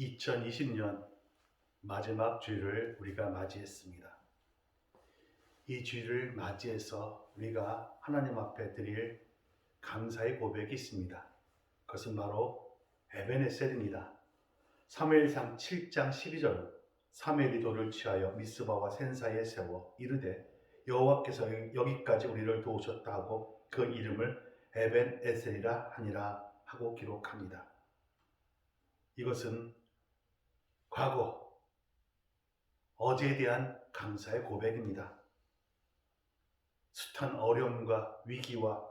2020년 마지막 주일을 우리가 맞이했습니다. 이 주일을 맞이해서 우리가 하나님 앞에 드릴 감사의 고백이 있습니다. 그것은 바로 에베네셀입니다. 사무엘상 7장 12절 사무엘이 돌을 취하여 미스바와 센 사이에 세워 이르되 여호와께서 여기까지 우리를 도우셨다 하고 그 이름을 에벤에셀이라 하니라 하고 기록합니다. 이것은 과거, 어제에 대한 감사의 고백입니다. 숱한 어려움과 위기와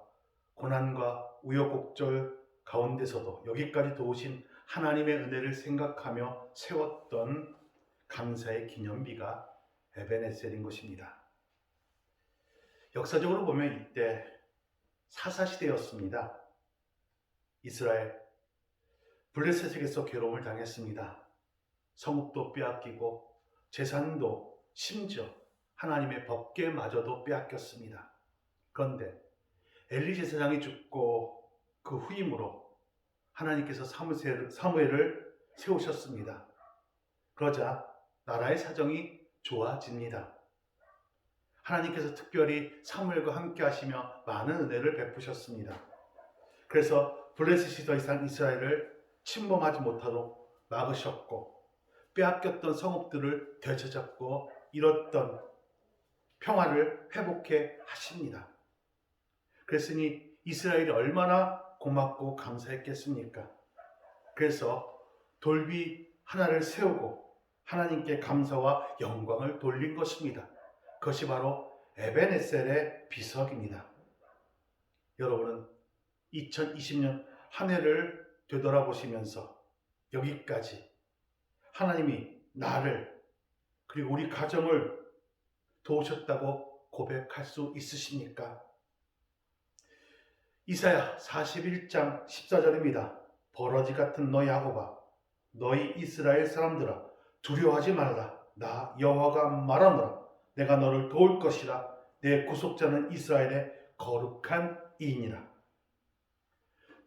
고난과 우여곡절 가운데서도 여기까지 도우신 하나님의 은혜를 생각하며 세웠던 감사의 기념비가 에베네셀인 것입니다. 역사적으로 보면 이때 사사시대였습니다. 이스라엘 블레셋에게서 괴로움을 당했습니다. 성읍도 빼앗기고 재산도 심지어 하나님의 법궤마저도 빼앗겼습니다. 그런데 엘리 제사장이 죽고 그 후임으로 하나님께서 사무엘을 세우셨습니다. 그러자 나라의 사정이 좋아집니다. 하나님께서 특별히 사무엘과 함께 하시며 많은 은혜를 베푸셨습니다. 그래서 블레셋이 더 이상 이스라엘을 침범하지 못하도록 막으셨고 빼앗겼던 성읍들을 되찾았고 잃었던 평화를 회복해 하십니다. 그랬으니 이스라엘이 얼마나 고맙고 감사했겠습니까? 그래서 돌비 하나를 세우고 하나님께 감사와 영광을 돌린 것입니다. 그것이 바로 에베네셀의 비석입니다. 여러분은 2020년 한 해를 되돌아보시면서 여기까지 하나님이 나를 그리고 우리 가정을 도우셨다고 고백할 수 있으십니까? 이사야 41장 14절입니다. 버러지 같은 너 야곱아, 너희 이스라엘 사람들아, 두려워하지 말라. 나 여호와가 말하노라. 내가 너를 도울 것이라. 내 구속자는 이스라엘의 거룩한 이인이라.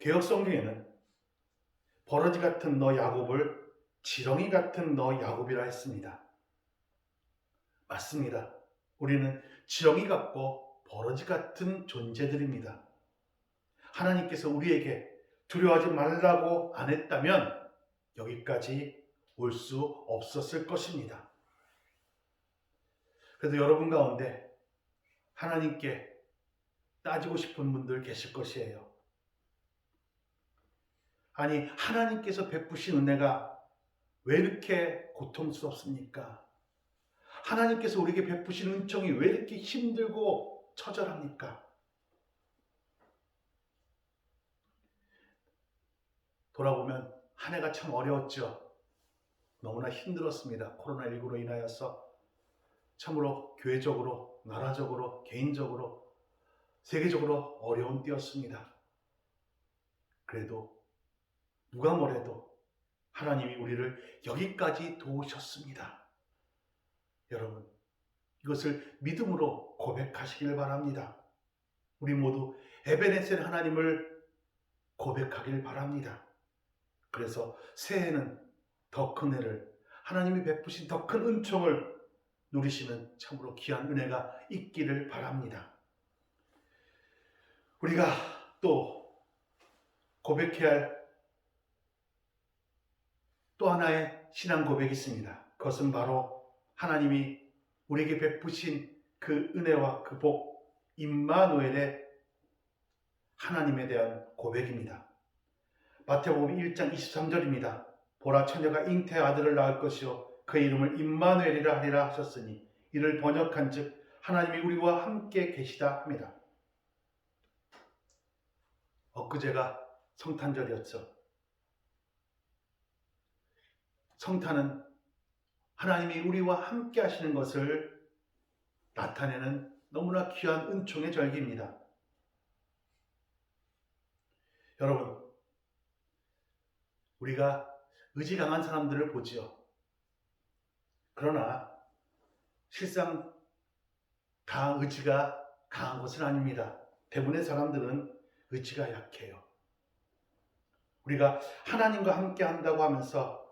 개역성경에는 버러지 같은 너 야곱을 지렁이 같은 너 야곱이라 했습니다. 맞습니다. 우리는 지렁이 같고 버러지 같은 존재들입니다. 하나님께서 우리에게 두려워하지 말라고 안 했다면 여기까지 올 수 없었을 것입니다. 그래도 여러분 가운데 하나님께 따지고 싶은 분들 계실 것이에요. 아니, 하나님께서 베푸신 은혜가 왜 이렇게 고통스럽습니까? 하나님께서 우리에게 베푸신 은총이 왜 이렇게 힘들고 처절합니까? 돌아보면 한 해가 참 어려웠죠. 너무나 힘들었습니다. 코로나19로 인하여서 참으로 교회적으로, 나라적으로, 개인적으로, 세계적으로 어려운 때였습니다. 그래도 누가 뭐래도 하나님이 우리를 여기까지 도우셨습니다. 여러분, 이것을 믿음으로 고백하시길 바랍니다. 우리 모두 에베네셀 하나님을 고백하길 바랍니다. 그래서 새해에는 더 큰 은혜를, 하나님이 베푸신 더 큰 은총을 누리시는 참으로 귀한 은혜가 있기를 바랍니다. 우리가 또 고백해야 할 또 하나의 신앙 고백이 있습니다. 그것은 바로 하나님이 우리에게 베푸신 그 은혜와 그 복, 임마누엘의 하나님에 대한 고백입니다. 마태복음 1장 23절입니다. 보라, 처녀가 잉태 아들을 낳을 것이요 그 이름을 임마누엘이라 하리라 하셨으니 이를 번역한 즉 하나님이 우리와 함께 계시다 합니다. 엊그제가 성탄절이었죠. 성탄은 하나님이 우리와 함께 하시는 것을 나타내는 너무나 귀한 은총의 절기입니다. 여러분, 우리가 의지 강한 사람들을 보지요. 그러나 실상 다 의지가 강한 것은 아닙니다. 대부분의 사람들은 의지가 약해요. 우리가 하나님과 함께 한다고 하면서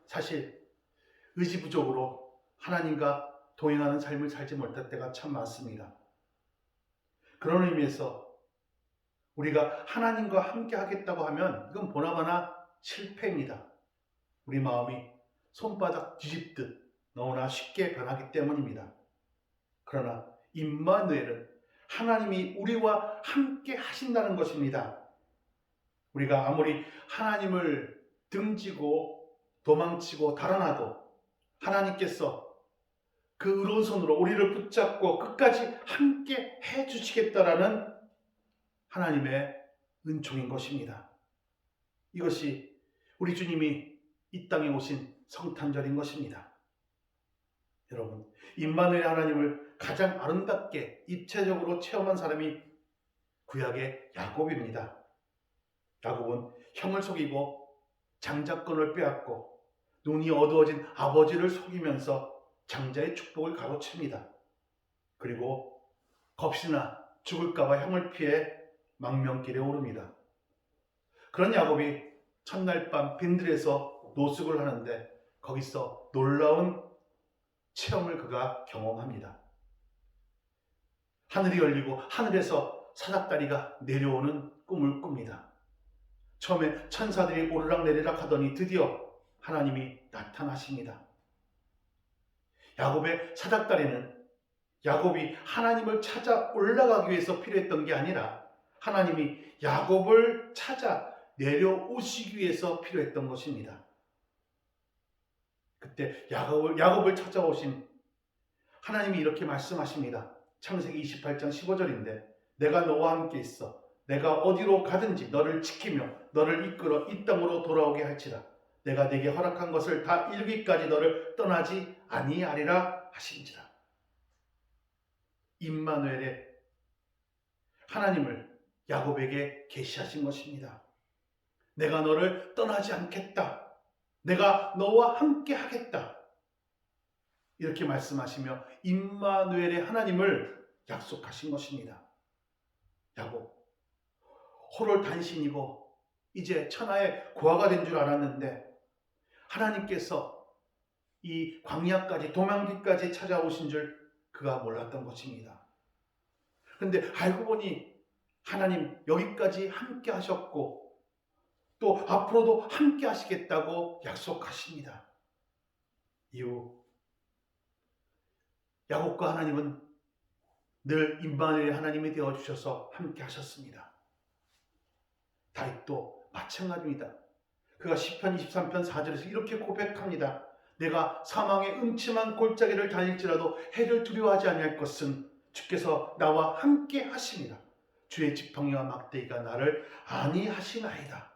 사실 의지부족으로 하나님과 동행하는 삶을 살지 못할 때가 참 많습니다. 그런 의미에서 우리가 하나님과 함께 하겠다고 하면 이건 보나마나 실패입니다. 우리 마음이 손바닥 뒤집듯 너무나 쉽게 변하기 때문입니다. 그러나 임마누엘은 하나님이 우리와 함께 하신다는 것입니다. 우리가 아무리 하나님을 등지고 도망치고 달아나도 하나님께서 그 의로운 손으로 우리를 붙잡고 끝까지 함께 해주시겠다라는 하나님의 은총인 것입니다. 이것이 우리 주님이 이 땅에 오신 성탄절인 것입니다. 여러분, 임마누엘 하나님을 가장 아름답게 입체적으로 체험한 사람이 구약의 야곱입니다. 야곱은 형을 속이고 장자권을 빼앗고 눈이 어두워진 아버지를 속이면서 장자의 축복을 가로챕니다. 그리고 겁시나 죽을까봐 형을 피해 망명길에 오릅니다. 그런 야곱이 첫날 밤 빈들에서 노숙을 하는데 거기서 놀라운 체험을 그가 경험합니다. 하늘이 열리고 하늘에서 사닥다리가 내려오는 꿈을 꿉니다. 처음에 천사들이 오르락 내리락 하더니 드디어 하나님이 나타나십니다. 야곱의 사닥다리는 야곱이 하나님을 찾아 올라가기 위해서 필요했던 게 아니라 하나님이 야곱을 찾아 내려오시기 위해서 필요했던 것입니다. 그때 야곱을 찾아오신 하나님이 이렇게 말씀하십니다. 창세기 28장 15절인데 내가 너와 함께 있어 내가 어디로 가든지 너를 지키며 너를 이끌어 이 땅으로 돌아오게 할지라 내가 네게 허락한 것을 다 이루기까지 너를 떠나지 아니하리라 하신지라. 임마누엘의 하나님을 야곱에게 계시하신 것입니다. 내가 너를 떠나지 않겠다. 내가 너와 함께 하겠다. 이렇게 말씀하시며 임마누엘의 하나님을 약속하신 것입니다. 야곱, 호롤 단신이고 이제 천하의 고아가 된 줄 알았는데 하나님께서 이 광야까지 도망길까지 찾아오신 줄 그가 몰랐던 것입니다. 그런데 알고 보니 하나님 여기까지 함께 하셨고 또 앞으로도 함께 하시겠다고 약속하십니다. 이후 야곱과 하나님은 늘 임마누엘 하나님이 되어주셔서 함께 하셨습니다. 다윗도 마찬가지입니다. 그가 시편 23편 4절에서 이렇게 고백합니다. 내가 사망의 음침한 골짜기를 다닐지라도 해를 두려워하지 아니할 것은 주께서 나와 함께 하심이라. 주의 지팡이와 막대기가 나를 안위하시나이다.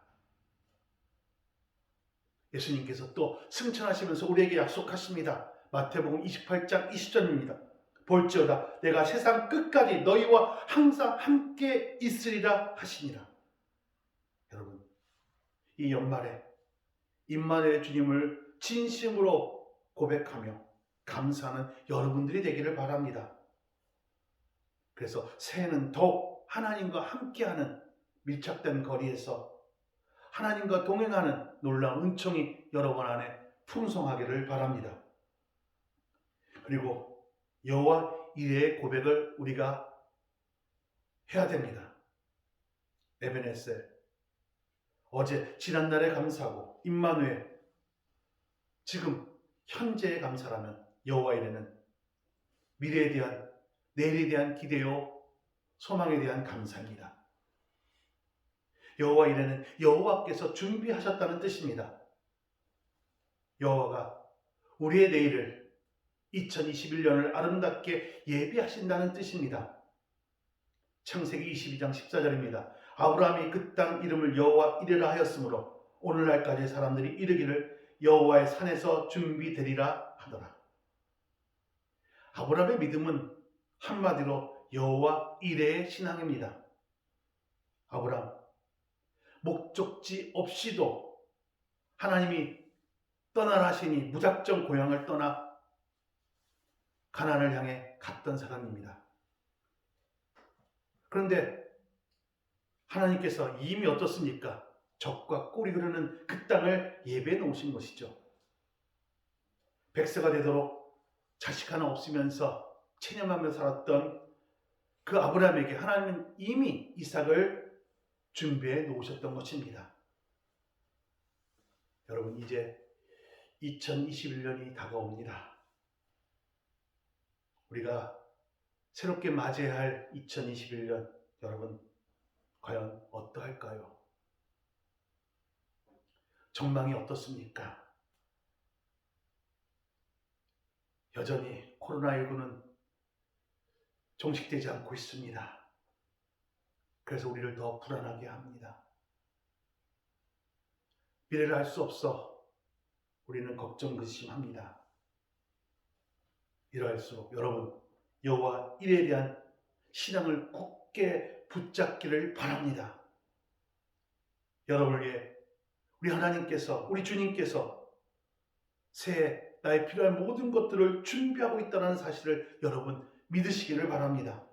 예수님께서 또 승천하시면서 우리에게 약속하십니다. 마태복음 28장 20절입니다. 볼지어다 내가 세상 끝까지 너희와 항상 함께 있으리라 하시니라. 여러분, 이 연말에 임마누엘 주님을 진심으로 고백하며 감사하는 여러분들이 되기를 바랍니다. 그래서 새해는 더욱 하나님과 함께하는 밀착된 거리에서 하나님과 동행하는 놀라운 은총이 여러분 안에 풍성하기를 바랍니다. 그리고 여호와 이레의 고백을 우리가 해야 됩니다. 에베네셀, 어제 지난날에 감사하고 임마누엘, 지금 현재에 감사라면 여호와 이레는 미래에 대한 내일에 대한 기대요 소망에 대한 감사입니다. 여호와 이레는 여호와께서 준비하셨다는 뜻입니다. 여호와가 우리의 내일을 2021년을 아름답게 예비하신다는 뜻입니다. 창세기 22장 14절입니다. 아브라함이 그 땅 이름을 여호와 이레라 하였으므로 오늘날까지 사람들이 이르기를 여호와의 산에서 준비되리라 하더라. 아브라함의 믿음은 한마디로 여호와 이레의 신앙입니다. 아브라함, 목적지 없이도 하나님이 떠나라 하시니 무작정 고향을 떠나 가나안을 향해 갔던 사람입니다. 그런데 하나님께서 이미 어떻습니까? 적과 꿀이 흐르는 그 땅을 예배해 놓으신 것이죠. 100세가 되도록 자식 하나 없으면서 체념하며 살았던 그 아브라함에게 하나님은 이미 이삭을 준비해 놓으셨던 것입니다. 여러분, 이제 2021년이 다가옵니다. 우리가 새롭게 맞이해야 할 2021년, 여러분 과연 어떠할까요? 전망이 어떻습니까? 여전히 코로나19는 종식되지 않고 있습니다. 그래서 우리를 더 불안하게 합니다. 미래를 알 수 없어 우리는 걱정근심합니다. 이러할수록 여러분, 여호와 일에 대한 신앙을 굳게 붙잡기를 바랍니다. 여러분을 위해 우리 하나님께서, 우리 주님께서 새해 나의 필요한 모든 것들을 준비하고 있다는 사실을 여러분 믿으시기를 바랍니다.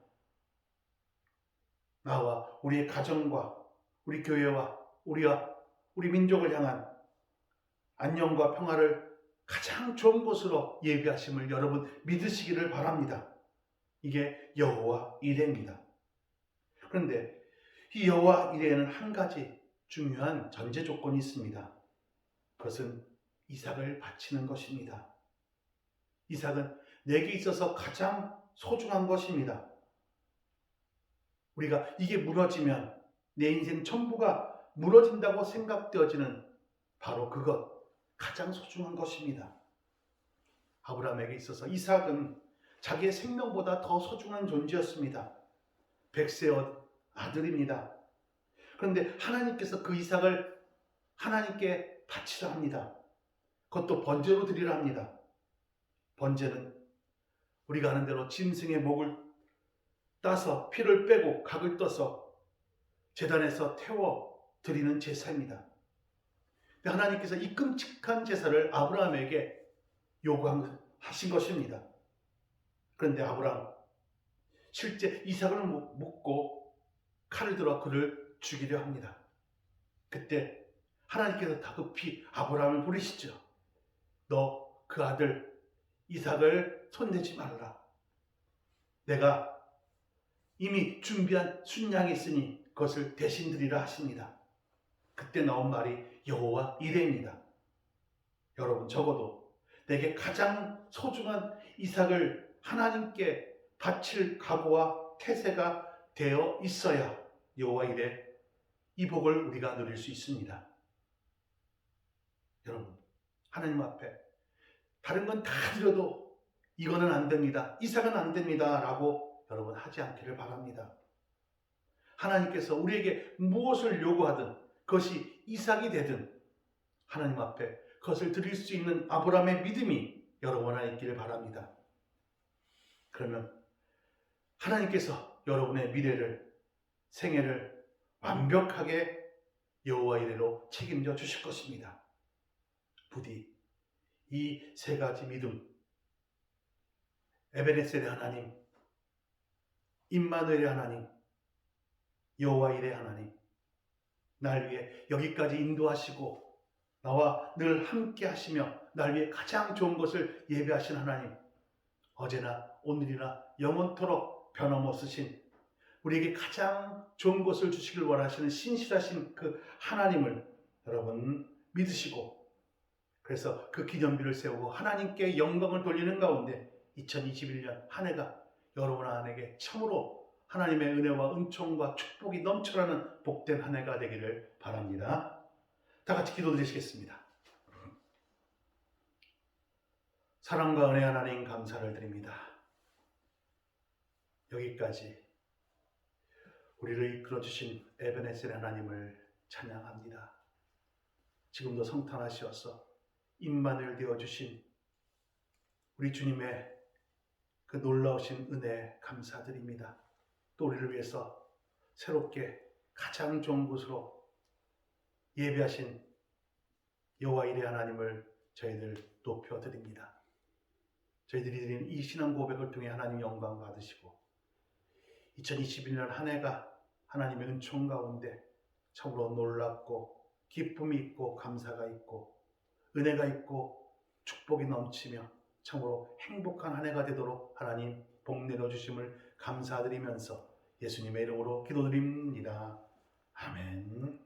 나와 우리의 가정과 우리 교회와 우리 민족을 향한 안녕과 평화를 가장 좋은 곳으로 예비하심을 여러분 믿으시기를 바랍니다. 이게 여호와 이레입니다. 그런데 이 여호와 이레에는 한 가지 중요한 전제 조건이 있습니다. 그것은 이삭을 바치는 것입니다. 이삭은 내게 있어서 가장 소중한 것입니다. 우리가 이게 무너지면 내 인생 전부가 무너진다고 생각되어지는 바로 그것, 가장 소중한 것입니다. 아브라함에게 있어서 이삭은 자기의 생명보다 더 소중한 존재였습니다. 100세 아들입니다. 그런데 하나님께서 그 이삭을 하나님께 바치라 합니다. 그것도 번제로 드리라 합니다. 번제는 우리가 아는 대로 짐승의 목을 따서 피를 빼고 각을 떠서 제단에서 태워 드리는 제사입니다. 하나님께서 이 끔찍한 제사를 아브라함에게 요구하신 것입니다. 그런데 아브라함, 실제 이삭을 묻고 칼을 들어 그를 죽이려 합니다. 그때 하나님께서 다급히 아브라함을 부르시죠. 너 그 아들 이삭을 손대지 말라. 내가 이미 준비한 순양이 있으니 그것을 대신 드리라 하십니다. 그때 나온 말이 여호와 이레입니다. 여러분, 적어도 내게 가장 소중한 이삭을 하나님께 바칠 각오와 태세가 되어 있어야 여호와 이레 이 복을 우리가 누릴 수 있습니다. 여러분, 하나님 앞에 다른 건 다 드려도 이거는 안 됩니다, 이삭은 안 됩니다 라고 여러분 하지 않기를 바랍니다. 하나님께서 우리에게 무엇을 요구하든 그것이 이삭이 되든 하나님 앞에 그것을 드릴 수 있는 아브라함의 믿음이 여러분 안에 있기를 바랍니다. 그러면 하나님께서 여러분의 미래를, 생애를 완벽하게 여호와 이레로 책임져 주실 것입니다. 부디 이 세 가지 믿음, 에베네셀의 하나님, 임마누엘의 하나님, 여호와 이레 하나님, 날 위해 여기까지 인도하시고 나와 늘 함께 하시며 날 위해 가장 좋은 것을 예배하신 하나님, 어제나 오늘이나 영원토록 변함없으신 우리에게 가장 좋은 것을 주시길 원하시는 신실하신 그 하나님을 여러분 믿으시고, 그래서 그 기념비를 세우고 하나님께 영광을 돌리는 가운데 2021년 한 해가 여러분 안에게 참으로 하나님의 은혜와 은총과 축복이 넘쳐나는 복된 한 해가 되기를 바랍니다. 다 같이 기도드리시겠습니다. 사랑과 은혜 하나님 감사를 드립니다. 여기까지 우리를 이끌어주신 에베네셀 하나님을 찬양합니다. 지금도 성탄하시어서 임마누엘 되어주신 우리 주님의 그 놀라우신 은혜 감사드립니다. 또 우리를 위해서 새롭게 가장 좋은 곳으로 예배하신 여호와 이레 하나님을 저희들 높여드립니다. 저희들이 드리는 이 신앙 고백을 통해 하나님 영광 받으시고 2021년 한 해가 하나님의 은총 가운데 참으로 놀랍고 기쁨이 있고 감사가 있고 은혜가 있고 축복이 넘치며 참으로 행복한 한 해가 되도록 하나님 복 내려주심을 감사드리면서 예수님의 이름으로 기도드립니다. 아멘.